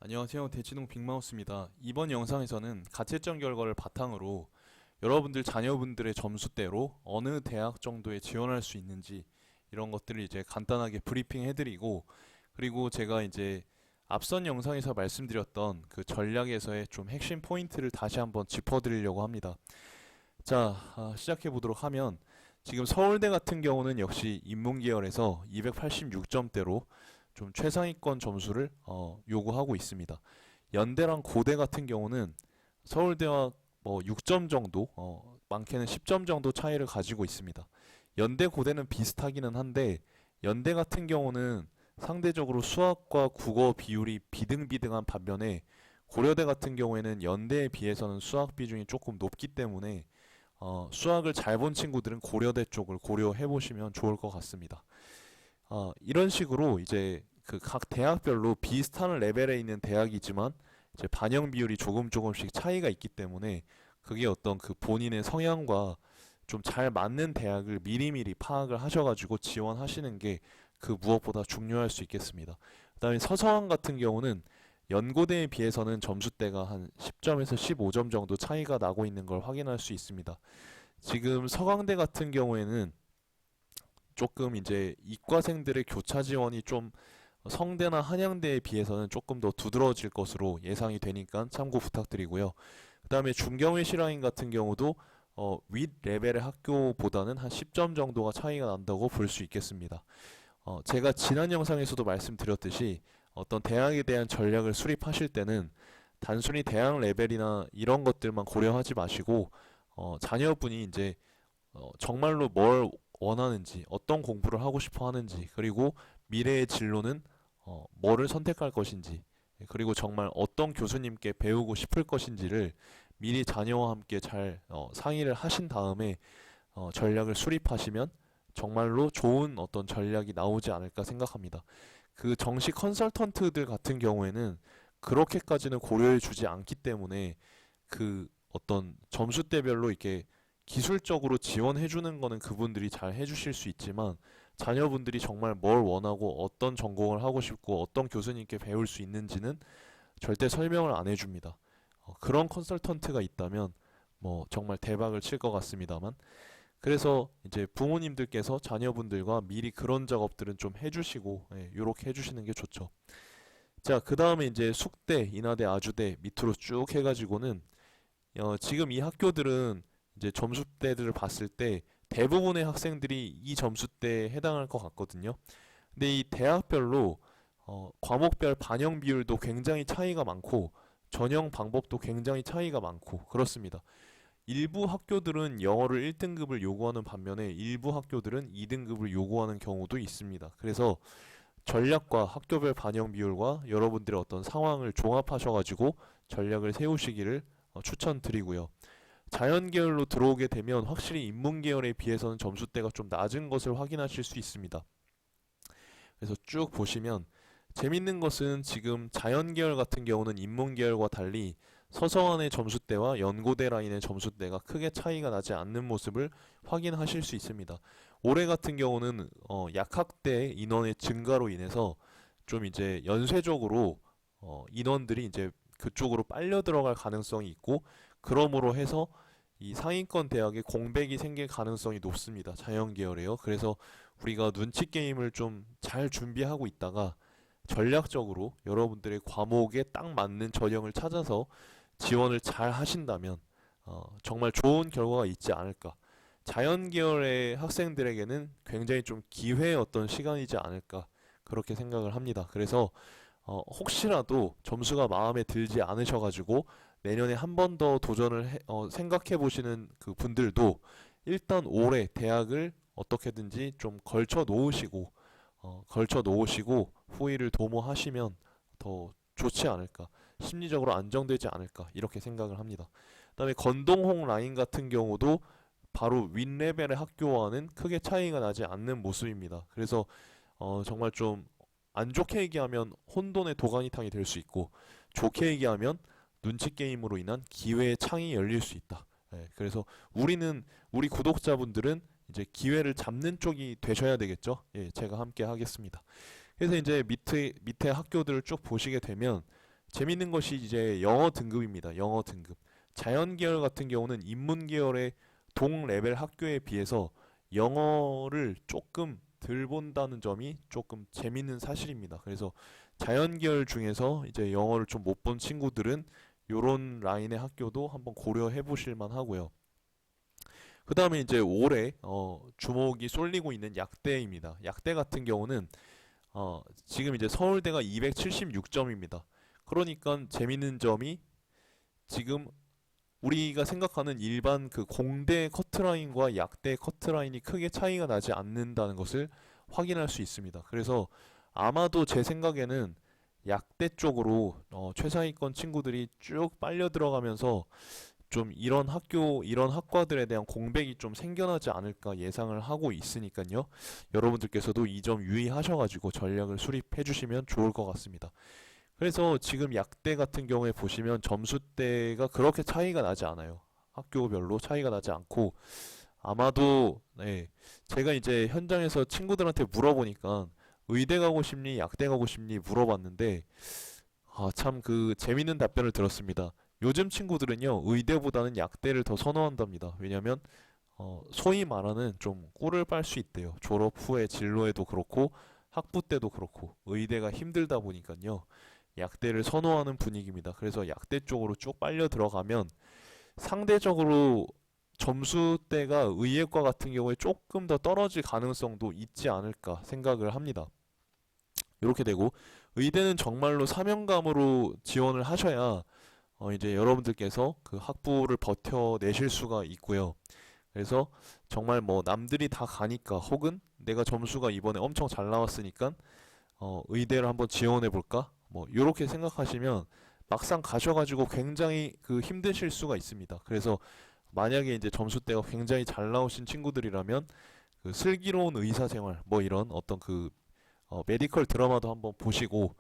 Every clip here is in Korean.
안녕하세요. 대치동 빅마우스입니다. 이번 영상에서는 가채점 결과를 바탕으로 여러분들 자녀분들의 점수대로 어느 대학 정도에 지원할 수 있는지 이런 것들을 이제 간단하게 브리핑 해드리고, 그리고 제가 이제 앞선 영상에서 말씀드렸던 그 전략에서의 좀 핵심 포인트를 다시 한번 짚어드리려고 합니다. 자, 시작해 보도록 하면, 지금 서울대 같은 경우는 역시 인문계열에서 286점대로 좀 최상위권 점수를 요구하고 있습니다. 연대랑 고대 같은 경우는 서울대와 뭐 6점 정도, 많게는 10점 정도 차이를 가지고 있습니다. 연대 고대는 비슷하기는 한데, 연대 같은 경우는 상대적으로 수학과 국어 비율이 비등비등한 반면에, 고려대 같은 경우에는 연대에 비해서는 수학 비중이 조금 높기 때문에 수학을 잘 본 친구들은 고려대 쪽을 고려해 보시면 좋을 것 같습니다. 이런 식으로 이제 그 각 대학별로 비슷한 레벨에 있는 대학이지만 이제 반영 비율이 조금씩 차이가 있기 때문에, 그게 어떤 그 본인의 성향과 좀 잘 맞는 대학을 미리미리 파악을 하셔가지고 지원하시는 게 그 무엇보다 중요할 수 있겠습니다. 그다음에 서서원 같은 경우는 연고대에 비해서는 점수대가 한 10점에서 15점 정도 차이가 나고 있는 걸 확인할 수 있습니다. 지금 서강대 같은 경우에는 조금 이제 이과생들의 교차 지원이 좀 성대나 한양대에 비해서는 조금 더 두드러질 것으로 예상이 되니까 참고 부탁드리고요. 그 다음에 중경외 라인 같은 경우도 윗 레벨의 학교보다는 한 10점 정도가 차이가 난다고 볼 수 있겠습니다. 제가 지난 영상에서도 말씀드렸듯이 어떤 대학에 대한 전략을 수립하실 때는 단순히 대학 레벨이나 이런 것들만 고려하지 마시고, 자녀분이 이제 정말로 뭘 원하는지, 어떤 공부를 하고 싶어 하는지, 그리고 미래의 진로는 뭐를 선택할 것인지, 그리고 정말 어떤 교수님께 배우고 싶을 것인지를 미리 자녀와 함께 잘 상의를 하신 다음에 전략을 수립하시면 정말로 좋은 어떤 전략이 나오지 않을까 생각합니다. 그 정식 컨설턴트들 같은 경우에는 그렇게까지는 고려해 주지 않기 때문에, 그 어떤 점수대별로 이렇게 기술적으로 지원해 주는 거는 그분들이 잘 해주실 수 있지만, 자녀분들이 정말 뭘 원하고 어떤 전공을 하고 싶고 어떤 교수님께 배울 수 있는지는 절대 설명을 안 해줍니다. 그런 컨설턴트가 있다면 뭐 정말 대박을 칠 것 같습니다만, 그래서 이제 부모님들께서 자녀분들과 미리 그런 작업들은 좀 해주시고, 요렇게 해주시는 게 좋죠. 자, 그 다음에 이제 숙대, 인하대, 아주대 밑으로 쭉 해가지고는 지금 이 학교들은 이제 점수대들을 봤을 때 대부분의 학생들이 이 점수대에 해당할 것 같거든요. 근데 이 대학별로 과목별 반영 비율도 굉장히 차이가 많고, 전형 방법도 굉장히 차이가 많고 그렇습니다. 일부 학교들은 영어를 1등급을 요구하는 반면에 일부 학교들은 2등급을 요구하는 경우도 있습니다. 그래서 전략과 학교별 반영 비율과 여러분들의 어떤 상황을 종합하셔가지고 전략을 세우시기를 추천드리고요. 자연계열로 들어오게 되면 확실히 인문계열에 비해서는 점수대가 좀 낮은 것을 확인하실 수 있습니다. 그래서 쭉 보시면 재밌는 것은, 지금 자연계열 같은 경우는 인문계열과 달리 서서원의 점수대와 연고대 라인의 점수대가 크게 차이가 나지 않는 모습을 확인하실 수 있습니다. 올해 같은 경우는 약학대 인원의 증가로 인해서 좀 이제 연쇄적으로 인원들이 이제 그쪽으로 빨려 들어갈 가능성이 있고, 그러므로 해서 이 상위권 대학에 공백이 생길 가능성이 높습니다. 자연계열에요. 그래서 우리가 눈치 게임을 좀 잘 준비하고 있다가 전략적으로 여러분들의 과목에 딱 맞는 전형을 찾아서 지원을 잘 하신다면 정말 좋은 결과가 있지 않을까. 자연계열의 학생들에게는 굉장히 좀 기회의 어떤 시간이지 않을까, 그렇게 생각을 합니다. 그래서 혹시라도 점수가 마음에 들지 않으셔가지고 내년에 한 번 더 도전을 생각해 보시는 그 분들도 일단 올해 대학을 어떻게든지 좀 걸쳐 놓으시고 후위를 도모하시면 더 좋지 않을까, 심리적으로 안정되지 않을까, 이렇게 생각을 합니다. 그다음에 건동홍 라인 같은 경우도 바로 윗레벨의 학교와는 크게 차이가 나지 않는 모습입니다. 그래서 정말 좀 안 좋게 얘기하면 혼돈의 도가니탕이 될 수 있고, 좋게 얘기하면 눈치 게임으로 인한 기회의 창이 열릴 수 있다. 그래서 우리 구독자분들은 이제 기회를 잡는 쪽이 되셔야 되겠죠. 제가 함께 하겠습니다. 그래서 이제 밑에 학교들을 쭉 보시게 되면 재밌는 것이 이제 영어 등급입니다. 영어 등급. 자연 계열 같은 경우는 인문 계열의 동 레벨 학교에 비해서 영어를 조금 덜 본다는 점이 조금 재밌는 사실입니다. 그래서 자연 계열 중에서 이제 영어를 좀 못 본 친구들은 요런 라인의 학교도 한번 고려해 보실 만하고요. 그 다음에 이제 올해 주목이 쏠리고 있는 약대입니다. 약대 같은 경우는 지금 이제 서울대가 276점입니다. 그러니까 재밌는 점이 지금 우리가 생각하는 일반 그 공대 커트라인과 약대 커트라인이 크게 차이가 나지 않는다는 것을 확인할 수 있습니다. 그래서 아마도 제 생각에는 약대 쪽으로 최상위권 친구들이 쭉 빨려 들어가면서 좀 이런 학교, 이런 학과들에 대한 공백이 좀 생겨나지 않을까 예상을 하고 있으니까요. 여러분들께서도 이 점 유의하셔가지고 전략을 수립해 주시면 좋을 것 같습니다. 그래서 지금 약대 같은 경우에 보시면 점수대가 그렇게 차이가 나지 않아요. 학교별로 차이가 나지 않고 아마도 네, 제가 이제 현장에서 친구들한테 물어보니까 의대 가고 싶니, 약대 가고 싶니 물어봤는데 참 그 재밌는 답변을 들었습니다. 요즘 친구들은요 의대보다는 약대를 더 선호한답니다. 왜냐면 소위 말하는 좀 꿀을 빨 수 있대요. 졸업 후에 진로에도 그렇고 학부 때도 그렇고 의대가 힘들다 보니까요. 약대를 선호하는 분위기입니다. 그래서 약대 쪽으로 쭉 빨려 들어가면 상대적으로 점수대가 의예과 같은 경우에 조금 더 떨어질 가능성도 있지 않을까 생각을 합니다. 이렇게 되고 의대는 정말로 사명감으로 지원을 하셔야 이제 여러분들께서 그 학부를 버텨내실 수가 있고요. 그래서 정말 뭐 남들이 다 가니까 혹은 내가 점수가 이번에 엄청 잘 나왔으니까 의대를 한번 지원해 볼까? 뭐 이렇게 생각하시면 막상 가셔가지고 굉장히 그 힘드실 수가 있습니다. 그래서 만약에 이제 점수대가 굉장히 잘 나오신 친구들이라면 그 슬기로운 의사생활 뭐 이런 어떤 그 메디컬 드라마도 한번 보시고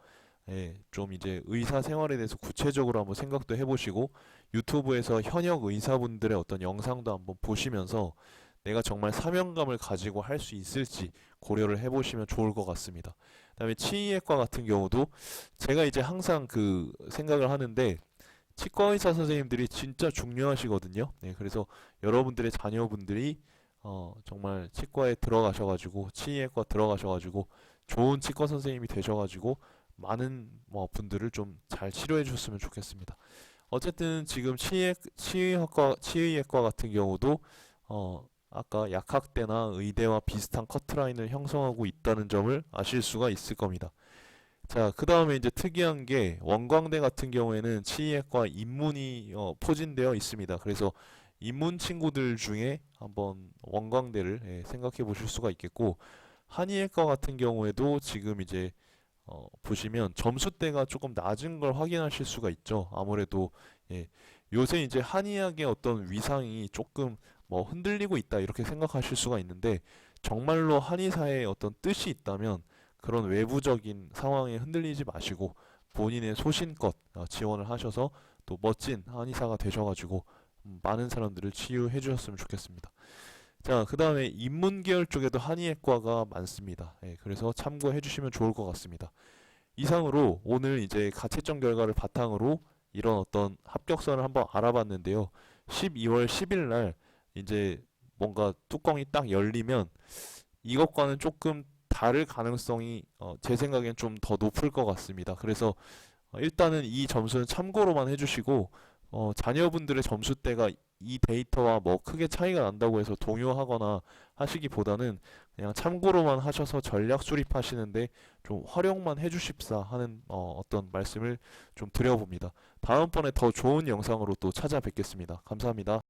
좀 이제 의사 생활에 대해서 구체적으로 한번 생각도 해보시고 유튜브에서 현역 의사분들의 어떤 영상도 한번 보시면서 내가 정말 사명감을 가지고 할 수 있을지 고려를 해보시면 좋을 것 같습니다. 그다음에 치의학과 같은 경우도 제가 이제 항상 그 생각을 하는데 치과 의사 선생님들이 진짜 중요하시거든요. 네, 그래서 여러분들의 자녀분들이 정말 치과에 들어가셔가지고 치의학과 들어가셔가지고 좋은 치과 선생님이 되셔가지고 많은 분들을 좀 잘 치료해 주셨으면 좋겠습니다. 어쨌든 지금 치의학과 같은 경우도 아까 약학대나 의대와 비슷한 커트라인을 형성하고 있다는 점을 아실 수가 있을 겁니다. 자, 그 다음에 이제 특이한 게 원광대 같은 경우에는 치의학과 인문이 포진되어 있습니다. 그래서 인문 친구들 중에 한번 원광대를 생각해 보실 수가 있겠고 한의학과 같은 경우에도 지금 이제 보시면 점수대가 조금 낮은 걸 확인하실 수가 있죠. 아무래도 예, 요새 이제 한의학의 어떤 위상이 조금 흔들리고 있다 이렇게 생각하실 수가 있는데 정말로 한의사의 어떤 뜻이 있다면 그런 외부적인 상황에 흔들리지 마시고 본인의 소신껏 지원을 하셔서 또 멋진 한의사가 되셔가지고 많은 사람들을 치유해 주셨으면 좋겠습니다. 자, 그 다음에 인문계열 쪽에도 한의학과가 많습니다. 예, 그래서 참고해 주시면 좋을 것 같습니다. 이상으로 오늘 이제 가채점 결과를 바탕으로 이런 어떤 합격선을 한번 알아봤는데요. 12월 10일 날 이제 뭔가 뚜껑이 딱 열리면 이것과는 조금 다를 가능성이 제 생각엔 좀 더 높을 것 같습니다. 그래서 일단은 이 점수는 참고로만 해주시고 자녀분들의 점수대가 이 데이터와 크게 차이가 난다고 해서 동요하거나 하시기보다는 그냥 참고로만 하셔서 전략 수립하시는데 좀 활용만 해주십사 하는 어떤 말씀을 좀 드려봅니다. 다음번에 더 좋은 영상으로 또 찾아뵙겠습니다. 감사합니다.